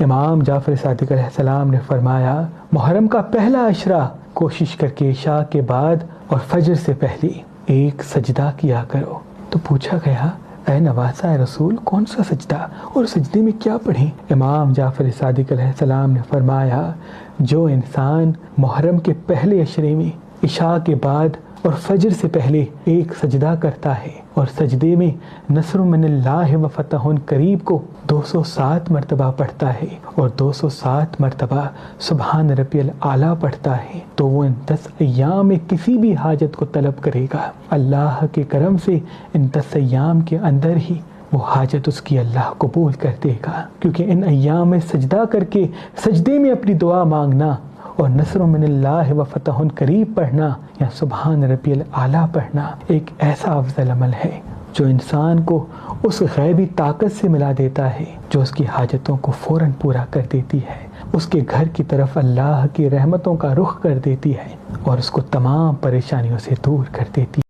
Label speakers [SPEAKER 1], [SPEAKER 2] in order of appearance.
[SPEAKER 1] امام جعفر صادق علیہ السلام نے فرمایا محرم کا پہلا عشرہ کوشش کر کے عشاء کے بعد اور فجر سے پہلے ایک سجدہ کیا کرو۔ تو پوچھا گیا اے نواسہ رسول کون سا سجدہ اور سجدے میں کیا پڑھیں؟ امام جعفر صادق علیہ السلام نے فرمایا جو انسان محرم کے پہلے عشرے میں عشاء کے بعد اور فجر سے پہلے ایک سجدہ کرتا ہے اور سجدے میں نصر من اللہ و فتح قریب کو 207 مرتبہ پڑھتا ہے اور 207 مرتبہ سبحان ربی الاعلیٰ پڑھتا ہے تو وہ ان 10 ایام میں کسی بھی حاجت کو طلب کرے گا، اللہ کے کرم سے ان 10 ایام کے اندر ہی وہ حاجت اس کی اللہ قبول کر دے گا، کیونکہ ان ایام میں سجدہ کر کے سجدے میں اپنی دعا مانگنا اور نصر من اللہ و فتح قریب پڑھنا یا سبحان ربی الاعلیٰ پڑھنا ایک ایسا افضل عمل ہے جو انسان کو اس غیبی طاقت سے ملا دیتا ہے جو اس کی حاجتوں کو فوراً پورا کر دیتی ہے، اس کے گھر کی طرف اللہ کی رحمتوں کا رخ کر دیتی ہے اور اس کو تمام پریشانیوں سے دور کر دیتی ہے۔